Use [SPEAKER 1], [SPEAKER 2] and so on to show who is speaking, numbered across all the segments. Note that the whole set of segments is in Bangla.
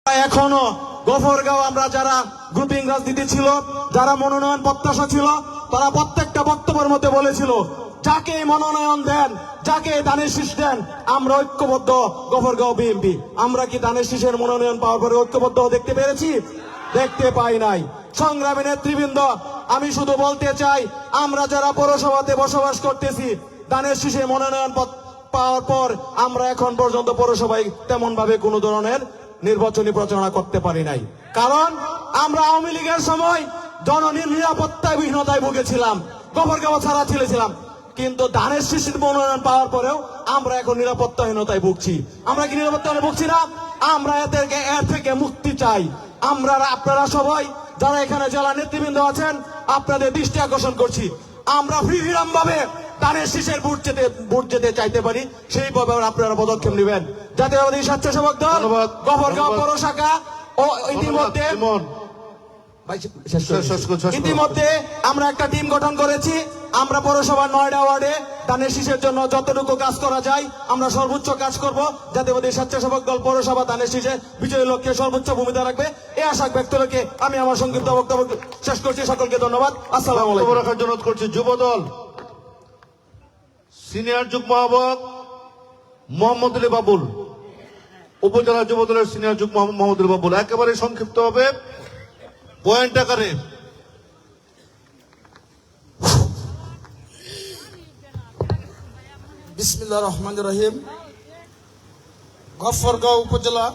[SPEAKER 1] এখনো গফরগাঁও আমরা যারা গ্রুপিং রাজনীতি ছিল, যারা মনোনয়ন প্রত্যাশা ছিল, তারা প্রত্যেকটা বক্তব্যের মধ্যে বলেছিল যাকে মনোনয়ন দেন, যাকে দানের শীষ দেন, আমরা ঐক্যবদ্ধ গফরগাঁও বিএনপি। আমরা কি দানের শীষের মনোনয়ন পাওয়ার পরে ঐক্যবদ্ধ দেখতে পেরেছি? দেখতে পাই নাই। সংগ্রামী নেতৃবৃন্দ, আমি শুধু বলতে চাই, আমরা যারা পৌরসভাতে বসবাস করতেছি, দানের শীষে মনোনয়ন পাওয়ার পর আমরা এখন পর্যন্ত পৌরসভায় তেমন ভাবে কোন ধরনের নির্বাচনী প্রচারণা করতে পারি নাই। কারণ আমরা আওয়ামী লীগের সময় নিরাপত্তাহীনতায় ভুগেছিলাম, গফরগাঁও ছাড়া ছেড়েছিলাম। কিন্তু দানের শীষের মনোনয়ন পাওয়ার পরেও আমরা এখন নিরাপত্তাহীনতায় ভুগছি। আমরা কি নিরাপত্তাহীনতায় ভুগছি না? আমরা এর থেকে মুক্তি চাই। আপনারা সবাই যারা এখানে জেলা নেতৃবৃন্দ আছেন, আপনাদের দৃষ্টি আকর্ষণ করছি, আমরা ফ্রিডম ভাবে দানের শীষের ভোট যেতে চাইতে পারি, সেইভাবে আপনারা পদক্ষেপ নেবেন। জাতীয়বাদী স্বেচ্ছাসেবক দল গফরগাঁও পৌর শাখা ও ইতিমধ্যে আমরা একটা টিম গঠন করেছি। আমরা পৌরসভার 9টা ওয়ার্ডে দানের শীষের জন্য যতটুকু কাজ করা যায় আমরা সর্বোচ্চ কাজ করব। জাতীয়বাদী স্বেচ্ছাসেবক দল পৌরসভা দানের শীষে বিজয়ী লক্ষ্যে সর্বোচ্চ ভূমিকা রাখবে, এই আশা ব্যক্ত রেখে আমি আমার সংক্ষিপ্ত বক্তব্য শেষ করছি। সকলকে ধন্যবাদ। আসসালামু আলাইকুম।
[SPEAKER 2] রাখার জন্য করছি যুবদল সিনিয়র যুগ্ম আহ্বায়ক মোহাম্মদ আলী বাবুল, উপজেলা যুবদলের সিনিয়র যুগ্ম মোহাম্মদ আলী বাবুল, একেবারে সংক্ষিপ্ত হবে, পয়েন্ট আকারে।
[SPEAKER 3] বিসমিল্লাহির রহমানির রহিম। গফরগাঁও উপজেলা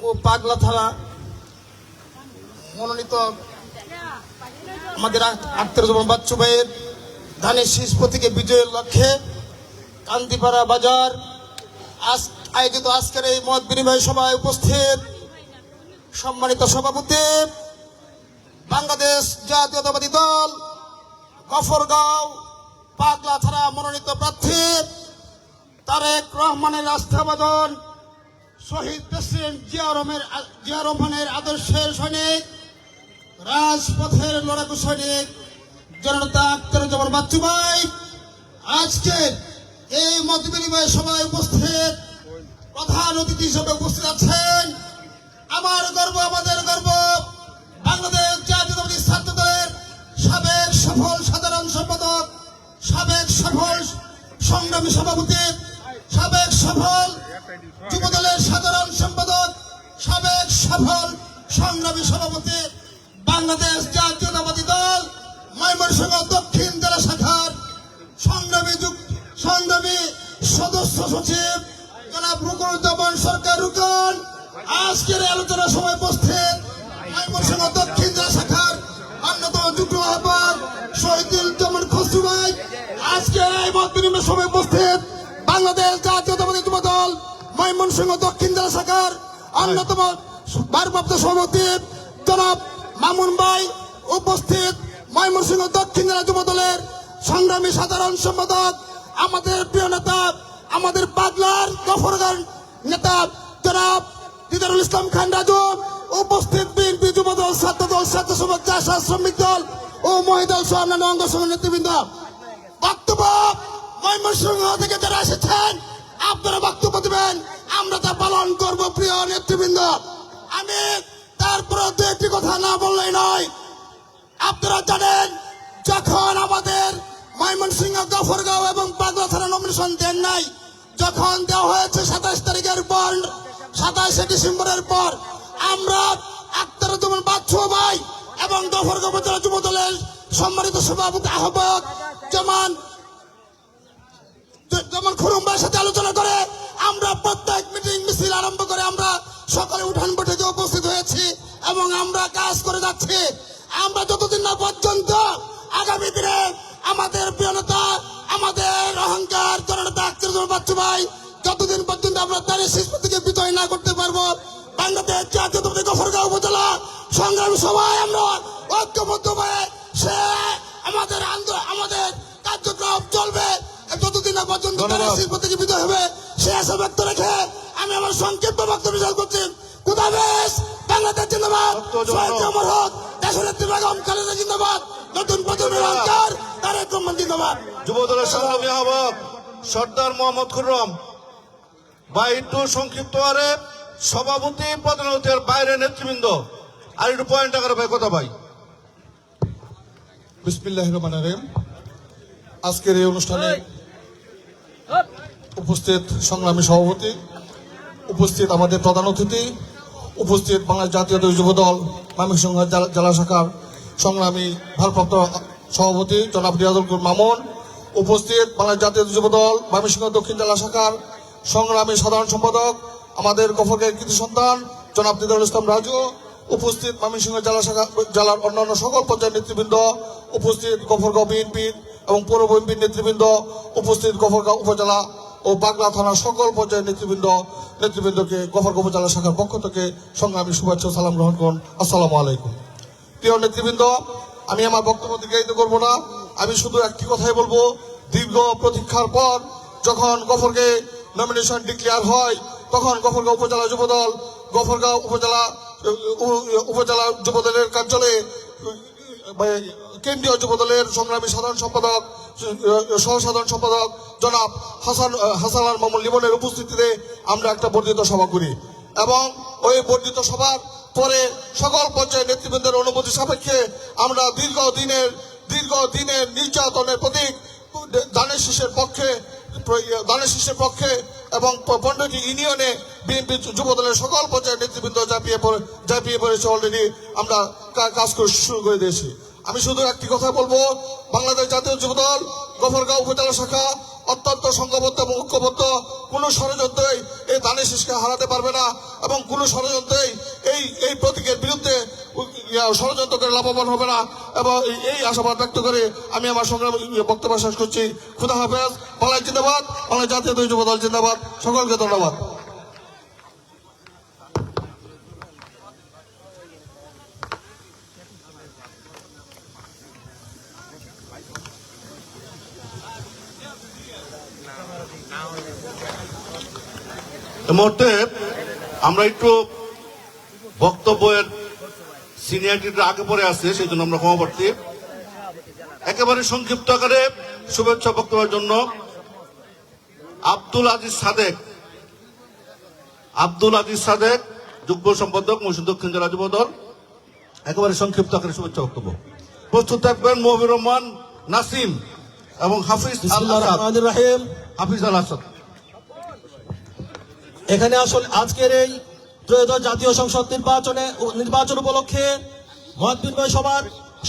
[SPEAKER 3] ও পাগলা থানা মনোনীত আমাদের আখতারুজ্জামান বাচ্চু ভাইয়ের ধানের শীষ প্রতীকে বিজয়ের লক্ষ্যে কান্দিপাড়া বাজার আয়োজিত আজকের এই মত বিনিময় সভায় উপস্থিত সম্মানিত সভাপতি, বাংলাদেশ জাতীয়তাবাদী দল গফরগাঁও পাগলা থানা মনোনীত প্রার্থী তারেক রহমানের আস্থাভাজন, শহীদ প্রেসিডেন্ট জিয়া রহমানের আদর্শের সৈনিক, রাজপথের লড়াকু সৈনিক জননেতা আখতারুজ্জামান বাচ্চু ভাই, আজকে এই মত বিনিময় সভায় উপস্থিত প্রধান অতিথি হিসেবে উপস্থিত আছেন। আমার গর্ব, আমাদের গর্ব, বাংলাদেশ জাতীয়তাবাদী ছাত্র দলের সাবেক সফল সাধারণ সম্পাদক, সাবেক সফল সংগ্রামী সভাপতি, সাবেক সফল যুবদলের সাধারণ সম্পাদক, সাবেক সফল সংগ্রামী সভাপতি, বাংলাদেশ জাতীয়তাবাদী দল ময়মনসিংহ দক্ষিণ জেলা শাখার সংগ্রামী সদস্য সচিব জনাব রুকনুজ্জামান সরকার রুকন, আজকের আলোচনা সভায় উপস্থিত ময়মনসিংহ দক্ষিণ জেলা শাখার অন্যতম যুগ্ম আহ্বায়ক শহীদুজ্জামান খসরু ভাই, আজকের এই মত বিনিময় সভায় উপস্থিত বাংলাদেশ জাতীয়তাবাদী যুব দল ময়মনসিংহ দক্ষিণ জেলা শাখার অন্যতম ভারপ্রাপ্ত সভাপতি জনাব মামুন ভাই, উপস্থিত ময়মনসিংহ দক্ষিণ জেলা যুব দলের সংগ্রামী সাধারণ সম্পাদক, আমাদের প্রিয় নেতা, আমাদের পাগলার গফরগাঁও নেতা জনাব দিদারুল ইসলাম খান রাজু, উপস্থিত বিএনপি যুব দল, ছাত্র দল, স্বেচ্ছাসেবক চাষা শ্রমিক দল ও মহিদল সহ অন্যান্য অঙ্গ সংগঠন নেতৃবৃন্দ। বক্তব্য ময়মনসিংহ থেকে যারা এসেছেন আপনারা বক্তব্য দেবেন, আমরা তা পালন করব। প্রিয় নেতৃবৃন্দ, আমি তারপরে দু একটি কথা না বললেই নয়। আপনারা জানেন, যখন আমাদের ময়মনসিংহ গফরগাঁও এবং পাগলা থানা নমিনেশন দেন নাই, যখন দেওয়া হয়েছে 27 তারিখের পর, 27 ডিসেম্বরের পর, আমরা আখতারুজ্জামান বাচ্চু ভাই এবং গফরগাঁও উপজেলা যুব দলের সম্মানিত সভাপতি আহ্বায়ক যেমন খুরুম ভাইয়ের সাথে আলোচনা করে আমরা প্রত্যেক মিটিং মিছিল আরম্ভ করে আমরা সকলে উঠান বৈঠকে উপস্থিত হয়েছি এবং আমরা কাজ করে যাচ্ছি। আমরা যতদিন না পর্যন্ত আগামী দিনে আমাদের প্রিয় নেতা, আমাদের অহংকার জননেতা আখতারুজ্জামান বাচ্চু ভাই যতদিন পর্যন্ত আমরা তার শেষ থেকে বিজয় না করতে পারবো, বাংলাদেশ জাতীয়তাবাদী গফরগাঁও উপজেলা সংগ্রামী সভায় আমরা ঐক্যবদ্ধ হয়ে সে আমাদের কার্যক্রম চলবে যতদিন না পর্যন্ত শেষ থেকে বিজয় হবে, সে আশা ব্যক্ত রেখে আমি আমার সংক্ষিপ্ত বক্তব্য শেষ করছি। খুদাহাফেজ। বাংলাদেশ জিন্দাবাদ, শহীদ অমর হোক, দেশনেত্রী বেগম খালেদা জিন্দাবাদ, নতুন প্রজন্মের অহংকার তারেক রহমান জিন্দাবাদ।
[SPEAKER 2] যুবদলের সংগ্রামী আহ্বায়ক সর্দার মোহাম্মদ খুররম ভাই, একটু সংক্ষিপ্ত আরে সভাপতি প্রধানমন্ত্রীর বাইরে নেতৃবৃন্দ আর একটু পয়েন্ট আকারে ভাই কথা ভাই।
[SPEAKER 3] বিসমিল্লাহির রহমানির রহিম। আজকের এই অনুষ্ঠানে উপস্থিত সংগ্রামী সভাপতি, উপস্থিত আমাদের প্রধান অতিথি, উপস্থিত বাংলাদেশ জাতীয়তাবাদী যুব দল ময়মনসিংহ জেলা শাখার সংগ্রামী ভারপ্রাপ্ত সভাপতি জনাব রিয়াজুল করিম মামুন, উপস্থিত বাংলাদেশ জাতীয়তাবাদী যুব দল ময়মনসিংহ দক্ষিণ জেলা শাখার সংগ্রামী সাধারণ সম্পাদক আমাদের গফরগাঁওয়ের কৃতি সন্তান জনাব দিদারুল ইসলাম রাজু, উপস্থিত ময়মনসিংহ জেলার অন্যান্য সকল পর্যায়ের নেতৃবৃন্দ, উপস্থিত গফরগাঁও বিএনপি এবং পৌর বিএনপির নেতৃবৃন্দ, উপস্থিত গফরগাঁও উপজেলা ও বাগলা থানার সকল পর্যায়ের নেতৃবৃন্দকে গফরগাঁও উপজেলা শাখার পক্ষ থেকে সংগ্রামী শুভেচ্ছা ও সালাম গ্রহণ করুন। আসসালামু আলাইকুম। প্রিয় নেতৃবৃন্দ, আমি আমার বক্তব্য দীর্ঘায়িত করব না। আমি শুধু একটি কথাই বলবো, দীর্ঘ প্রতীক্ষার পর যখন গফরকে নমিনেশন ডিক্লেয়ার হয়, তখন গফরগাঁও উপজেলা যুবদল গফরগাঁও উপজেলা যুবদলের কার্যালয়ে কেন্দ্রীয় যুবদলের সংগ্রামী সাধারণ সম্পাদক সহ সাধারণ সম্পাদক জনাব হাসান মামুন লিমনের উপস্থিতিতে আমরা একটা বর্ধিত সভা করি এবং ওই বর্ধিত সভার পরে সকল পর্যায়ের নেতৃবৃন্দের অনুমতি সাপেক্ষে আমরা দীর্ঘদিনের নির্যাতনের প্রতীক ধানের শীষের পক্ষে এবং 15টি ইউনিয়নে বিএনপি যুবদলের সকল পর্যায়ের নেতৃবৃন্দ ঝাঁপিয়ে পড়েছে। অলরেডি আমরা কাজ শুরু করে দিয়েছি। আমি শুধু একটি কথা বলবো, বাংলাদেশ জাতীয় যুবদল গফরগাঁও উপজেলা শাখা অত্যন্ত সংঘবদ্ধ এবং ঐক্যবদ্ধ। কোন ষড়যন্ত্রই এই ধানের শীষকে হারাতে পারবে না এবং কোন ষড়যন্ত্রই এই প্রতীকের বিরুদ্ধে ষড়যন্ত্র করে লাভবান হবে না এবং এই আশাবাদ ব্যক্ত করে আমি আমার সংগ্রাম বক্তব্য শেষ করছি। খুদা হাফেজ। বাংলাদেশ জিন্দাবাদ, বাংলাদেশ জাতীয় যুবদল জিন্দাবাদ। সকলকে ধন্যবাদ।
[SPEAKER 2] এই মুহূর্তে আমরা একটু বক্তব্যের সিনিয়রিটিটা আগে পরে আছে, সেই জন্য আমরা ক্ষমা প্রার্থী। একেবারে সংক্ষিপ্ত আকারে শুভেচ্ছা বক্তব্যের জন্য আব্দুল আজিজ সাদেক যুগ্ম সম্পাদক ময়মনসিংহ দক্ষিণ জেলা যুবদল, একেবারে সংক্ষিপ্ত আকারে শুভেচ্ছা বক্তব্য। প্রস্তুত থাকবেন মহিবুর রহমান নাসিম এবং হাফিজ আল আসাদ।
[SPEAKER 4] এখানে আসলে আজকের এই ত্রয়োদশ জাতীয় সংসদ নির্বাচন উপলক্ষে মত বিনিময় সভার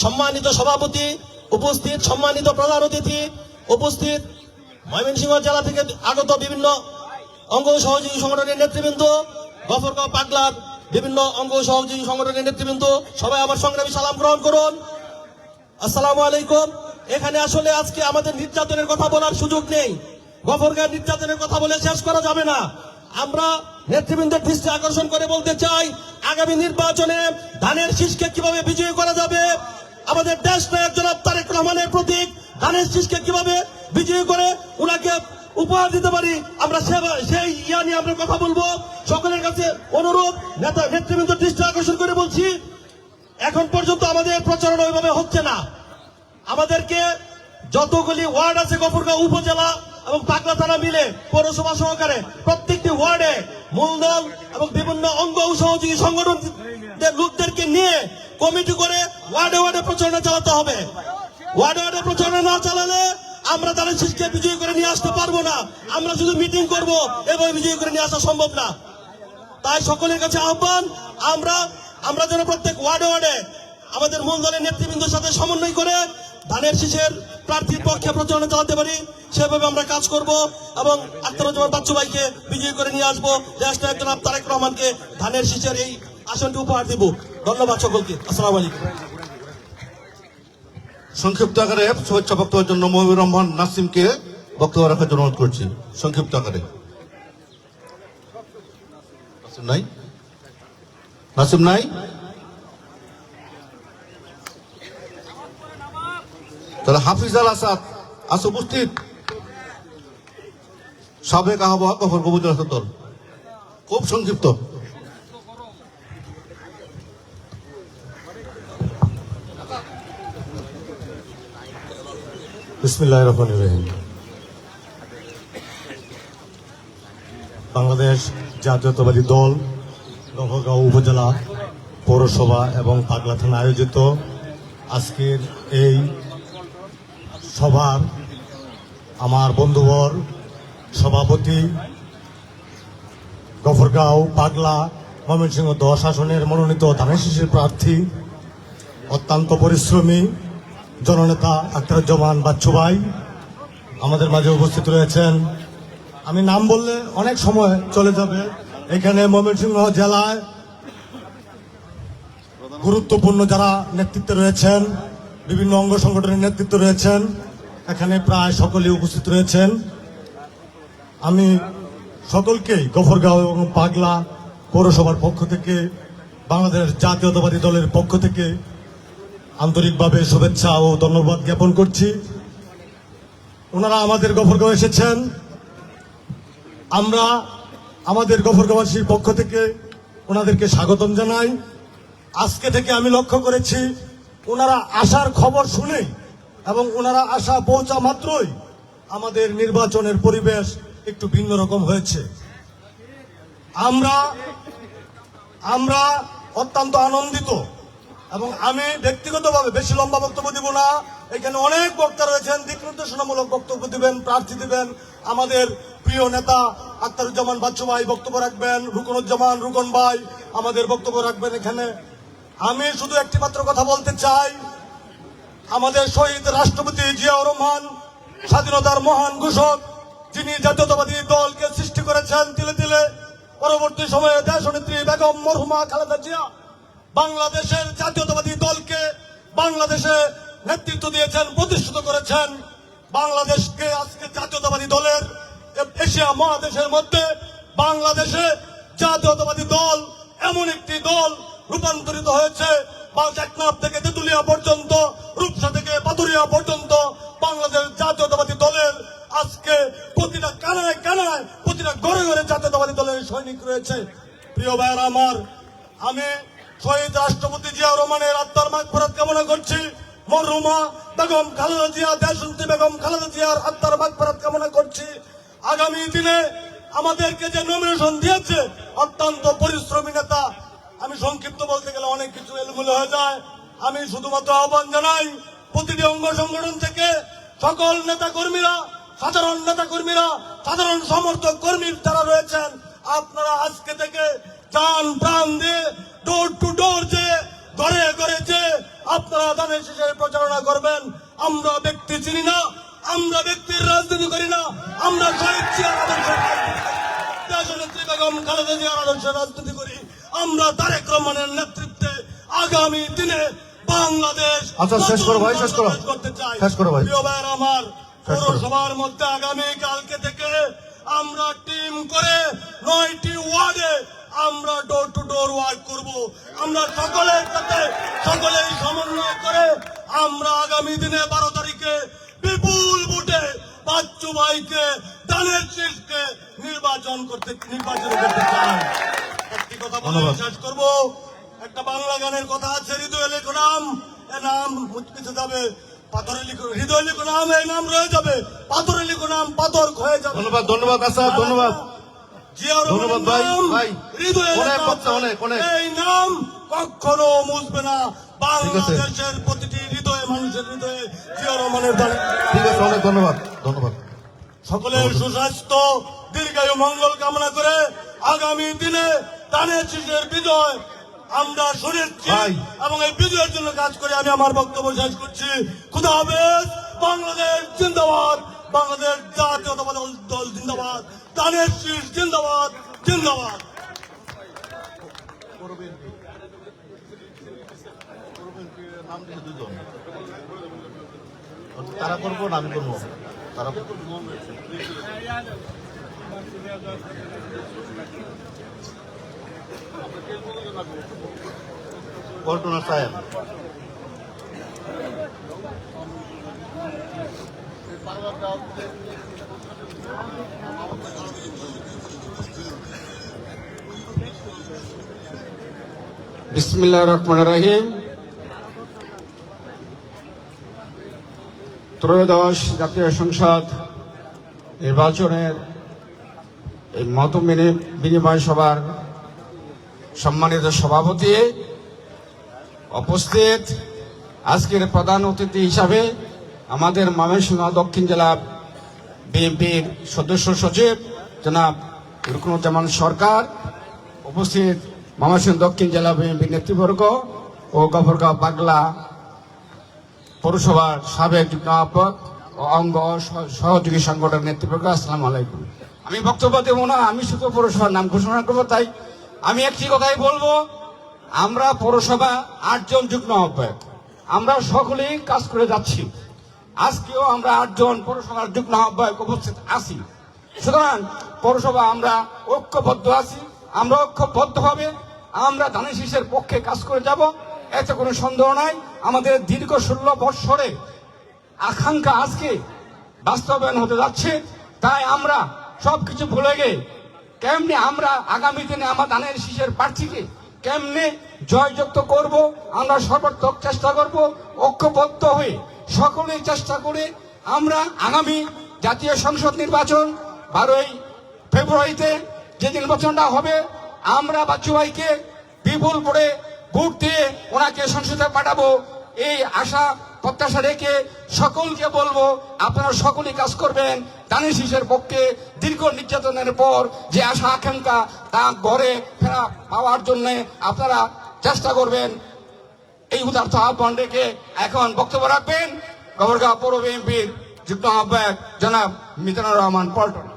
[SPEAKER 4] সম্মানিত সভাপতি, উপস্থিত সম্মানিত প্রধান অতিথি, উপস্থিত ময়মনসিংহ জেলা থেকে আগত বিভিন্ন অঙ্গ সহযোগী সংগঠনের নেতৃবৃন্দ, গফরগাঁও পাগলার বিভিন্ন অঙ্গ সহযোগী সংগঠনের নেতৃবৃন্দ, সবাই আমার সংগ্রামী সালাম গ্রহণ করুন। আসসালামু আলাইকুম। এখানে আসলে আজকে আমাদের নির্যাতনের কথা বলার সুযোগ নেই। গফরগাঁও নির্যাতনের কথা বলে শেষ করা যাবে না। আমরা নেতৃবৃন্দের দৃষ্টি আকর্ষণ করে বলতে চাই, আগামী নির্বাচনে ধানের শীষকে কিভাবে বিজয়ী করা যাবে, আমাদের দেশ নায়ক জনাব তারেক রহমানের প্রতীক ধানের শীষকে কিভাবে বিজয়ী করে উনাকে উপহার দিতে পারি, আমরা সেই নিয়ে আমরা কথা বলবো। সকলের কাছে অনুরোধ, নেতৃবৃন্দের দৃষ্টি আকর্ষণ করে বলছি, এখন পর্যন্ত আমাদের প্রচারণা ওইভাবে হচ্ছে না। আমাদেরকে যতগুলি ওয়ার্ড আছে গফরগাঁও উপজেলা এবং পাগলা থানা মিলে পৌরসভা সহকারে প্রত্যেকটি ওয়ার্ডে মূলদল এবং বিভিন্ন অঙ্গ সহযোগী সংগঠনদের লোকদেরকে নিয়ে কমিটি করে ওয়ার্ডে প্রচারণা চালাতে হবে। ওয়ার্ডে প্রচারণা না চালালে আমরা ধানের শীষকে বিজয়ী করে নিয়ে আসতে পারবো না। আমরা শুধু মিটিং করব, এভাবে বিজয়ী করে নিয়ে আসা সম্ভব না। তাই সকলের কাছে আহ্বান, আমরা যেন প্রত্যেক ওয়ার্ডে আমাদের মূল দলের নেতৃবৃন্দের সাথে সমন্বয় করে ধানের শীষের প্রার্থীর পক্ষে প্রচারণা চালাতে পারি, সেভাবে আমরা কাজ করব এবং আখতারুজ্জামান বাচ্চু ভাইকে বিজয়ী করে নিয়ে আসবো। দেশ নায়ক জনাব তারেক রহমানকে ধানের শীষের এই আসনটি উপহার দিব। ধন্যবাদ সকলকে। আসসালামু আলাইকুম।
[SPEAKER 2] সংক্ষিপ্ত আকারে শুভেচ্ছা বক্তব্যের জন্য মহিবুর রহমান নাসিমকে বক্তব্য রাখার জন্য অনুরোধ করছি। সংক্ষিপ্ত আকারে নাসিম নাই। তাহলে হাফিজ আল আসাদ আছে উপস্থিত, সাবেক আহ্বায়ক গফরগাঁও উপজেলা দল। খুব সংক্ষিপ্ত।
[SPEAKER 5] বিসমিল্লাহির রহমানির রহিম। বাংলাদেশ জাতীয়তাবাদী দল গফরগাঁও উপজেলা পৌরসভা এবং পাগলা থানা আয়োজিত আজকের এই সভার আমার বন্ধুবর সভাপতি গফরগাঁও পাগলা ময়মনসিংহ 10 আসনের মনোনীত ধানের শীষের প্রার্থী অত্যন্ত পরিশ্রমী জননেতা আখতারুজ্জামান বাচ্চু ভাই আমাদের মাঝে উপস্থিত রয়েছেন। আমি নাম বললে অনেক সময় চলে যাবে। এখানে ময়মনসিংহ জেলায় গুরুত্বপূর্ণ যারা নেতৃত্বে রয়েছেন, বিভিন্ন অঙ্গ সংগঠনের নেতৃত্ব রয়েছেন, এখানে প্রায় সকলেই উপস্থিত রয়েছেন। আমি সকলকেই গফরগাঁও এবং পাগলা পৌরসভার পক্ষ থেকে, বাংলাদেশ জাতীয়তাবাদী দলের পক্ষ থেকে আন্তরিকভাবে শুভেচ্ছা ও ধন্যবাদ জ্ঞাপন করছি। ওনারা আমাদের গফরগাঁও এসেছেন, আমরা আমাদের গফরগাঁওবাসীর পক্ষ থেকে ওনাদেরকে স্বাগতম জানাই। আজকে থেকে আমি লক্ষ্য করেছি ওনারা আসার খবর শুনেই এবং ওনারা আসা পৌঁছা মাত্রই আমাদের নির্বাচনের পরিবেশ একটু ভিন্ন রকম হয়েছে। আমরা অত্যন্ত আনন্দিত এবং আমি ব্যক্তিগতভাবে বেশি লম্বা বক্তব্য দিব না। এখানে অনেক বক্তা রয়েছেন, দিক নির্দেশনামূলক বক্তব্য দিবেন, প্রার্থী দিবেন। আমাদের প্রিয় নেতা আখতারুজ্জামান বাচ্চু ভাই বক্তব্য রাখবেন, রুকনুজ্জামান রুকন ভাই আমাদের বক্তব্য রাখবেন এখানে। আমি শুধু একটি মাত্র কথা বলতে চাই, আমাদের শহীদ রাষ্ট্রপতি জিয়াউর রহমান, স্বাধীনতার মহান ঘোষক, যিনি জাতীয়তাবাদী দলকে সৃষ্টি করেছেন তিলে তিলে, পরবর্তী সময়ে দেশনেত্রী বেগম মরহুমা খালেদা জিয়া বাংলাদেশের জাতীয়তাবাদী দলকে বাংলাদেশে নেতৃত্ব দিয়েছেন, প্রতিষ্ঠিত করেছেন। বাংলাদেশকে আজকে জাতীয়তাবাদী দলের এশিয়া মহাদেশের মধ্যে বাংলাদেশে জাতীয়তাবাদী দল এমন একটি দল রূপান্তরিত হয়েছে, টেকনাফ থেকে তেতুলিয়া পর্যন্ত, রূপসা থেকে পাথুরিয়া পর্যন্ত বাংলাদেশ জাতীয়তাবাদী দলের আজকে প্রতিটা কানায় কানায়, প্রতিটা ঘরে ঘরে জাতীয়তাবাদী দলের সৈনিক রয়েছে। প্রিয় ভাইয়েরা আমার, আমি শহীদ রাষ্ট্রপতি জিয়াউর রহমানের আত্মার মাগফিরাত কামনা করছি। মরহুমা বেগম খালেদা জিয়া, দেশনেত্রী বেগম খালেদা জিয়ার আত্মার মাগফিরাত কামনা করছি। আগামী দিনে আমাদেরকে যে নমিনেশন দিয়েছে অত্যন্ত পরিশ্রমী নেতা, আমি সংক্ষিপ্ত বলতে গেলে অনেক কিছু এলোমেলো হয়ে যায়। আমি শুধুমাত্র আহ্বান জানাই প্রতিটি অঙ্গ সংগঠন থেকে সকল নেতা কর্মীরা, সাধারণ নেতা কর্মীরা, সাধারণ সমর্থক কর্মী যারা রয়েছেন, আপনারা আজকে থেকে যান প্রাণ দিয়ে ডোর টু ডোর যে ঘরে ঘরে যে আপনারা ধানের শীষের প্রচারণা করবেন। আমরা ব্যক্তি চিনি না, আমরা ব্যক্তির রাজনীতি করি না, আমরা শহীদ জিয়ার আদর্শের দেশনেত্রী বেগম খালেদা জিয়ার আদর্শের রাজনীতি করি। আমরা তারেক রহমানের নেতৃত্বে আগামী দিনে বাংলাদেশ
[SPEAKER 2] শেষ করো ভাই, শেষ করো,
[SPEAKER 3] করতে চাই।
[SPEAKER 2] শেষ করো ভাই।
[SPEAKER 3] প্রিয় ভাইয়ের আমার, পৌরসভার মধ্যে আগামী কালকে থেকে আমরা টিম করে 9টি ওয়ার্ডে আমরা ডোর টু ডোর ওয়ার্ক করব। আমরা সকলের সাথে সকলেই সমন্বয় করে আমরা আগামী দিনে 12 তারিখে বিপুল ভোটে বাচ্চু ভাইকে, ধানের শীষকে নির্বাচন করতে চাই। একটি কথা বলে শেষ করব। একটা বাংলা গানের কথা আছে, হৃদয় লিখো নাম, এ নাম মুচকিতে যাবে, পাথরে লিখো, হৃদয় লিখো নাম, এই নাম রয়ে যাবে, পাথরে লিখো নাম, পাথর ক্ষয়ে যাবে।
[SPEAKER 2] ধন্যবাদ, ধন্যবাদ আসাদ, ধন্যবাদ,
[SPEAKER 3] জিয়াউর
[SPEAKER 2] ধন্যবাদ
[SPEAKER 3] রহমানের
[SPEAKER 2] ভাই,
[SPEAKER 3] নাম,
[SPEAKER 2] ভাই।
[SPEAKER 3] হৃদয়ে
[SPEAKER 2] অনেক
[SPEAKER 3] লেখা
[SPEAKER 2] কথা,
[SPEAKER 3] আছে।
[SPEAKER 2] অনেক, অনেক।
[SPEAKER 3] এই নাম কখনো মুছবে না।
[SPEAKER 2] ঠিক আছে।
[SPEAKER 3] বাংলাদেশের প্রতিটি হৃদয়ে, মানুষের হৃদয়ে জিয়াউর রহমানের দান।
[SPEAKER 2] ঠিক আছে, অনেক ধন্যবাদ, ধন্যবাদ।
[SPEAKER 3] সকলের সুস্বাস্থ্য, দীর্ঘায়ু, মঙ্গল কামনা করে আগামী দিনে ধানের শীষের বিজয় আমরা সুনিশ্চিত
[SPEAKER 2] ভাই।
[SPEAKER 3] এবং এই বিজয়ের জন্য কাজ করে আমি আমার বক্তব্য শেষ করছি। খুদা হাফেজ। বাংলাদেশ জিন্দাবাদ, বাংলাদেশ জাতীয়তাবাদী দল জিন্দাবাদ, ধানের শীষ জিন্দাবাদ, জিন্দাবাদ।
[SPEAKER 2] তারা করবো না আমি করবো, তারা পল্টনা সাহেব।
[SPEAKER 6] বিসমিল্লাহির রহমানির রহিম। ত্রয়োদশ জাতীয় সংসদ নির্বাচনের এই মত বিনিময় সভার সম্মানিত সভাপতি, উপস্থিত আজকের প্রধান অতিথি হিসাবে আমাদের ময়মনসিংহ দক্ষিণ জেলা বিএনপির সদস্য সচিব জনাব রুকনুজ্জামান সরকার, উপস্থিত ময়মনসিংহ দক্ষিণ জেলা বিএনপির নেতৃবর্গ ও গফরগাঁও পাগলা পৌরসভার সাবেক যুগ্ম আহ্বায়ক ও অঙ্গ সহযোগী সংগঠনের নেতৃবর্গ, আসসালামু আলাইকুম। আমি বক্তব্য দেব না, আমি শুধু পৌরসভার নাম ঘোষণা করবো। তাই আমি একটি কথাই বলবো, আমরা পৌরসভা 8 জন যুগ্ম আহ্বায়ক, আমরা সকলেই কাজ করে যাচ্ছি। আজকেও আমরা 8 জন পৌরসভার যুগ্ম আহ্বায়ক উপস্থিত আছি। সুতরাং পৌরসভা আমরা ঐক্যবদ্ধ আছি, আমরা ঐক্যবদ্ধভাবে আমরা ধানের শীষের পক্ষে কাজ করে যাব, এতে কোনো সন্দেহ নাই। আমাদের দীর্ঘ 16 বৎসরে আকাঙ্ক্ষা আজকে বাস্তবায়ন হতে যাচ্ছে। তাই আমরা সবকিছু ভুলে গিয়ে কেমনে আমরা আগামী দিনে আমার ধানের শীষের প্রার্থীকে কেমনে জয়যুক্ত করব, আমরা সর্বাত্মক চেষ্টা করব। ঐক্যবদ্ধ হয়ে সকলেই চেষ্টা করে আমরা আগামী জাতীয় সংসদ নির্বাচন 12ই ফেব্রুয়ারিতে যে নির্বাচনটা হবে, আমরা বাচ্চু ভাইকে বিপুল করে ভোট দিয়ে ওনাকে সংসদে পাঠাবো। এই আশা প্রত্যাশা রেখে সকলকে বলবো, আপনারা সকলেই কাজ করবেন ধানের শীষের পক্ষে। দীর্ঘ নির্যাতনের পর যে আশা আকাঙ্ক্ষা তা ঘরে ফেরা পাওয়ার জন্য আপনারা চেষ্টা করবেন। এই উদার্থ আহ্বান রেখে এখন বক্তব্য রাখবেন গফরগাঁও পৌর বিএনপির যুগ্ম আহ্বায়ক জনাব মিজানুর রহমান পল্টন।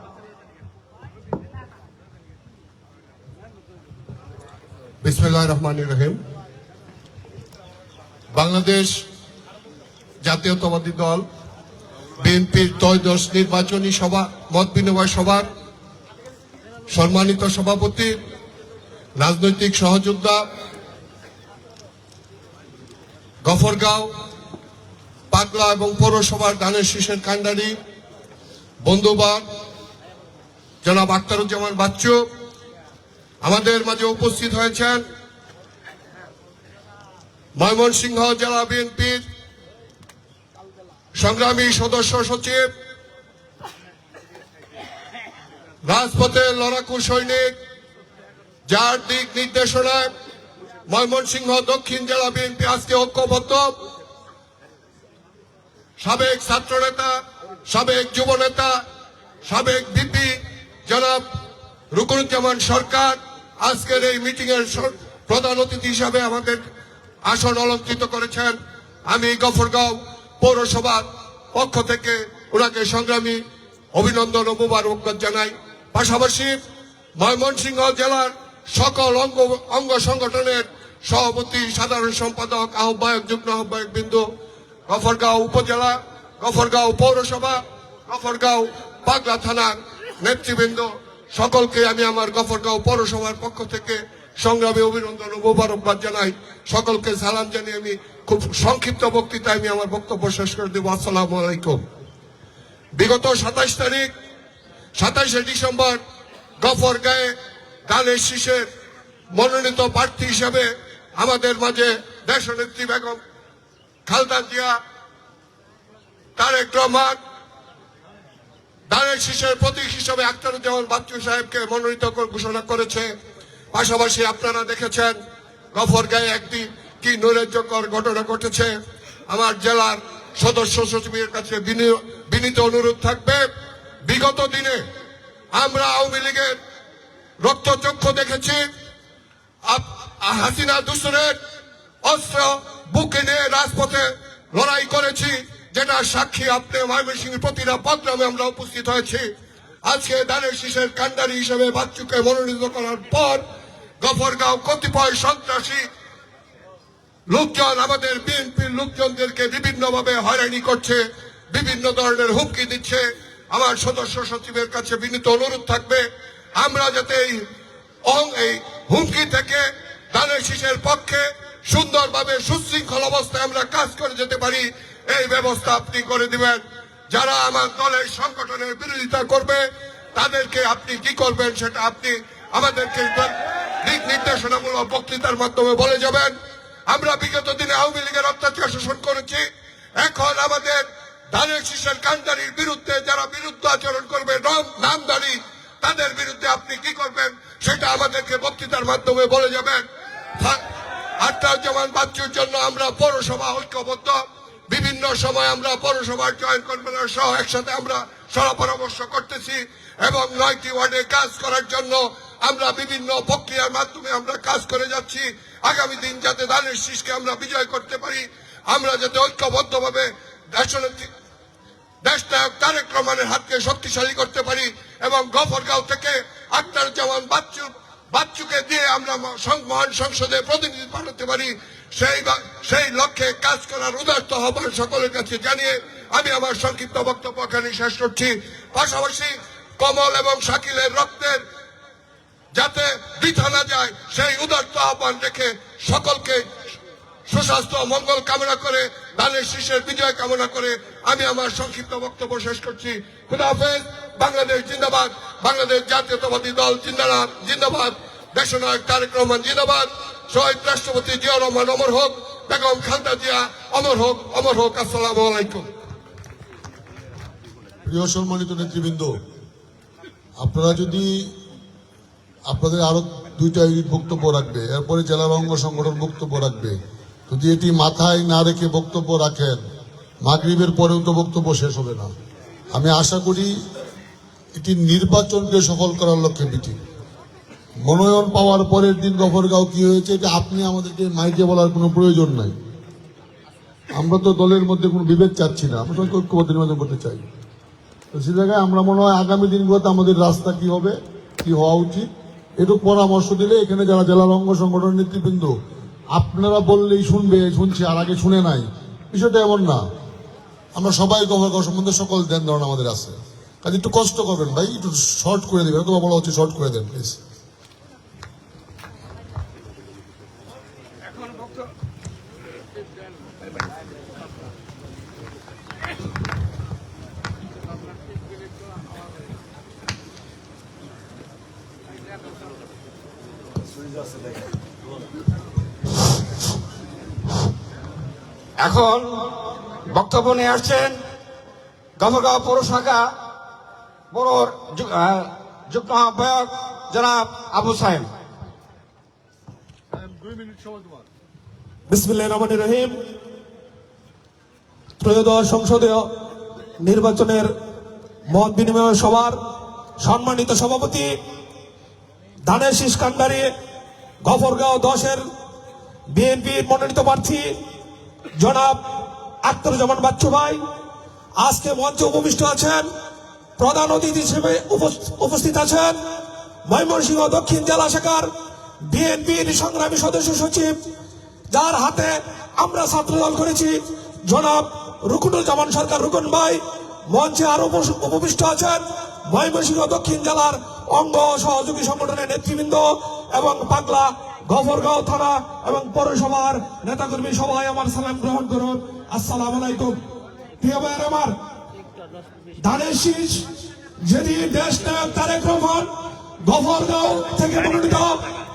[SPEAKER 3] বিসমিল্লাহির রহমানির রহিম। বাংলাদেশ জাতীয়তাবাদী দল বিএনপির ত্রয়োদশ নির্বাচনী সভা মত বিনিময় সভার সম্মানিত সভাপতি, রাজনৈতিক সহযোদ্ধা, গফরগাঁও পাগলা এবং পৌরসভার ধানের শীষের কান্ডারি বন্ধুবান জনাব আখতারুজ্জামান বাচ্চু, আমাদের মাঝে উপস্থিত হয়েছেন ময়মনসিংহ জেলা বিএনপির সংগ্রামী সদস্য সচিব, রাজপথের লড়াকু সৈনিক, যার দিক নির্দেশনায় ময়মনসিংহ দক্ষিণ জেলা বিএনপি আজকে ঐক্যবদ্ধ, সাবেক ছাত্রনেতা, সাবেক যুবনেতা, সাবেক ভিপি জনাব রুকনুজ্জামান সরকার আজকের এই মিটিং এর প্রধান অতিথি হিসাবে আমাদের আসন অলঙ্কৃত করেছেন। আমি গফরগাঁও পৌরসভার পক্ষ থেকে ওনাকে সংগ্রামী অভিনন্দন ও মোবারকবাদ জানাই। পাশাপাশি ময়মনসিংহ জেলার সকল অঙ্গ সংগঠনের সভাপতি, সাধারণ সম্পাদক, আহ্বায়ক, যুগ্ম আহ্বায়ক বৃন্দ, গফরগাঁও উপজেলা, গফরগাঁও পৌরসভা, গফরগাঁও পাগলা থানার নেতৃবৃন্দ, সকলকে আমি আমার গফরগাঁও পৌরসভার পক্ষ থেকে সংগ্রামী অভিনন্দন ও মোবারকবাদ জানাই। সকলকে সালাম জানিয়ে আমি খুব সংক্ষিপ্ত বক্তৃতায় আমি আমার বক্তব্য শেষ করে দেব। আসসালামু আলাইকুম। বিগত 27শে ডিসেম্বর গফরগাঁয়ে ধানের শীষের মনোনীত প্রার্থী হিসেবে আমাদের মাঝে দেশনেত্রী বেগম খালেদা জিয়া, তারেক রহমান ধানের শীষের প্রতীক হিসেবে আখতারুজ্জামান বাচ্চু সাহেবকে মনোনীত ঘোষণা করেছে। পাশাপাশি আপনারা দেখেছেন গফরগাঁয়ে একটি কি নৈরাজ্যকর ঘটনা ঘটেছে। আমার জেলার সদস্য সচিবের কাছে বিনীত অনুরোধ থাকবে, বিগত দিনে আমরা আওয়ামী লীগের রক্তচক্ষু দেখেছি। হাসিনা দূষণের অস্ত্র বুকে নিয়ে রাজপথে লড়াই করেছি, যেটা সাক্ষী আপনি ময়মনসিংহের প্রতিটা প্রোগ্রামে আমরা উপস্থিত হয়েছি। আজকে ধানের শীষের কান্ডারি হিসেবে বাচ্চুকে মনোনীত করার পর গফরগাঁও কতিপয় সন্ত্রাসী লোকজন আমাদের বিএনপির লোকজনদেরকে বিভিন্নভাবে হয়রানি করছে, বিভিন্ন ধরনের হুমকি দিচ্ছে। আমার সদস্য সচিবের কাছে বিনীত অনুরোধ থাকবে, আমরা যাতে এই হুমকি থেকে ধানের শীষের পক্ষে সুন্দরভাবে সুশৃঙ্খল অবস্থায় আমরা কাজ করে যেতে পারি, এই ব্যবস্থা আপনি করে দিবেন। যারা আমার দলের সংগঠনের বিরোধিতা করবে তাদেরকে আপনি কি করবেন সেটা আপনি আমাদেরকে দিক নির্দেশনামূলক বক্তৃতার মাধ্যমে বলে যাবেন। আমরা বিগত দিনে আওয়ামী লীগের অত্যাচার শোষণ করেছি, এখন আমাদের ধানের শীষের কান্ডারির বিরুদ্ধে যারা বিরুদ্ধ আচরণ করবে, নামদারি
[SPEAKER 7] তাদের বিরুদ্ধে আপনি কি করবেন সেটা আমাদেরকে বক্তৃতার মাধ্যমে বলে যাবেন। আখতারুজ্জামান বাচ্চুর জন্য আমরা পৌরসভা ঐক্যবদ্ধ, বিভিন্ন সময় আমরা পৌরসভার জয়েন্ট কনভেনর সহ একসাথে আমরা সভা পরামর্শ করতেছি এবং 9টি ওয়ার্ডে কাজ করার জন্য আমরা বিভিন্ন প্রক্রিয়ার মাধ্যমে আমরা কাজ করে যাচ্ছি। আগামী দিন যাতে ধানের শীষকে আমরা বিজয় করতে পারি, আমরা যাতে ঐক্যবদ্ধভাবে দেশনায়ক তারেক রহমানের হাতকে শক্তিশালী করতে পারি এবং গফরগাঁও থেকে আখতারুজ্জামান বাচ্চুকে দিয়ে আমরা মহান সংসদে প্রতিনিধি পাঠাতে পারি, সেই লক্ষ্যে কাজ করার উদার্ত আহ্বান সকলের কাছে জানিয়ে আমি আমার সংক্ষিপ্ত বক্তব্য এখানে শেষ করছি। পাশাপাশি কমল এবং শাকিলের রক্তের যাতে বৃথা না যায় সেই উদার্ত আহ্বান রেখে সকলকে সুস্বাস্থ্য মঙ্গল কামনা করে ধানের শীষের বিজয় কামনা করে আমি আমার সংক্ষিপ্ত বক্তব্য শেষ করছি। খুদা হাফেজ। বাংলাদেশ জিন্দাবাদ, বাংলাদেশ জাতীয়তাবাদী দল জিন্দাবাদ, দেশনায়ক তারেক রহমান জিন্দাবাদ, শহীদ রাষ্ট্রপতি জিয়া রহমান অমর হোক, বেগম খালেদা জিয়া অমর হোক, অমর হোক। আসসালামু আলাইকুম।
[SPEAKER 3] প্রিয় সম্মানিত নেতৃবৃন্দ, আপনারা যদি আপনাদের আরো 2টা ইউনিট বক্তব্য রাখবে, এরপরে জেলার অঙ্গ সংগঠন বক্তব্য রাখবে, যদি এটি মাথায় না রেখে বক্তব্য রাখেন মাগরিবের পরেও তো বক্তব্য শেষ হবে না। আমি আশা করি এটি নির্বাচনকে সফল করার লক্ষ্যে মিটিং। মনোনয়ন পাওয়ার পরের দিন গফরগাঁও কি হয়েছে এটা আপনি আমাদেরকে মাইকে বলার কোনো প্রয়োজন নাই। আমরা তো দলের মধ্যে কোনো বিভেদ চাচ্ছি না, আমরা তো ঐক্যবদ্ধ নির্বাচন করতে চাই। তো সে জায়গায় আমরা মনে হয় আগামী দিনগুলোতে আমাদের রাস্তা কি হবে, কি হওয়া উচিত, একটু পরামর্শ দিলে এখানে যারা জেলার অঙ্গ সংগঠনের নেতৃবৃন্দ আপনারা বললেই শুনছি আর আগে শুনে নাই, বিষয়টা এমন না। আমরা সবাই গফরগাঁও সম্বন্ধে সকল ধ্যান ধারণা আমাদের আছে, কাজে একটু কষ্ট করবেন ভাই, একটু শর্ট করে দেবেন, অথবা বলা হচ্ছে শর্ট করে দেন প্লিজ।
[SPEAKER 6] এখন বক্তব্য নিয়ে আসছেন গফরগাঁও পৌরশাখা বড়র যুগ্ম আহ্বায়ক জনাব আবু সাহেব।
[SPEAKER 4] বিসমিল্লাহির রহমানির রহিম। ত্রয়োদশ সংসদীয় নির্বাচনের মত বিনিময় সভার সম্মানিত সভাপতি ধানের শীষ কান্ডারি গফরগাঁও 10-এর বিএনপির মনোনীত প্রার্থী জনাব আখতারুজ্জামান বাচ্চু ভাই আজকে মঞ্চে উপবিষ্ট আছেন। প্রধান অতিথি হিসেবে উপস্থিত আছেন ময়মনসিংহ দক্ষিণ জেলা শাখার বিএনপির সংগ্রামী সদস্য সচিব, যার হাতে আমরা ছাত্রদল করেছি, জনাব রুকুনুজ্জামান সরকার রুকন ভাই। মঞ্চে আরো উপবিষ্ট আছেন ময়মনসিংহ দক্ষিণ জেলার অঙ্গ সহযোগী সংগঠনের নেতৃবৃন্দ এবং পাগলা গফরগাঁও থানা এবং পৌরসভার নেতাকর্মী সবাই আমার সালাম গ্রহণ করুন। আসসালামু আলাইকুম। প্রিয় ভাইয়ের আমার, ধানের শীষ যেদিন দেশ নায়ক তারেক রহমান গফরগাঁও থেকে মনোনীত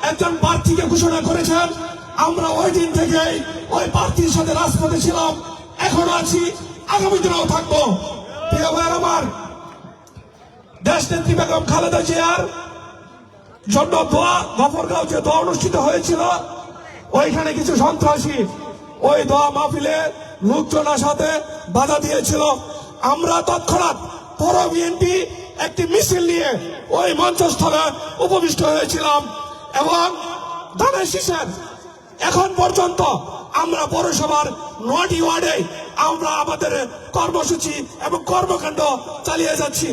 [SPEAKER 4] একজন প্রার্থীকে ঘোষণা করেছেন, আমরা ওই দিন থেকেই ওই প্রার্থীর সাথে রাজপথে ছিলাম, এখনো আছি, আগামী দিনেও থাকবো। প্রিয় ভাইয়ের আমার, দেশ নেত্রী বেগম খালেদা জিয়ার জন্য দোয়া, গফরগাঁও যে দোয়া অনুষ্ঠিত হয়েছিল, ওইখানে কিছু সন্ত্রাসী ওই দোয়া মাহফিলে লোকজন সাথে বাধা দিয়েছিল। আমরা তৎক্ষণাৎ পৌর বিএনপি একটি মিছিল নিয়ে ওই মঞ্চস্থলে উপবিষ্ট হয়েছিলাম এবং ধানের শীষের এখন পর্যন্ত আমরা পৌরসভার 9টি ওয়ার্ডে আমরা আমাদের কর্মসূচি এবং কর্মকাণ্ড চালিয়ে যাচ্ছি।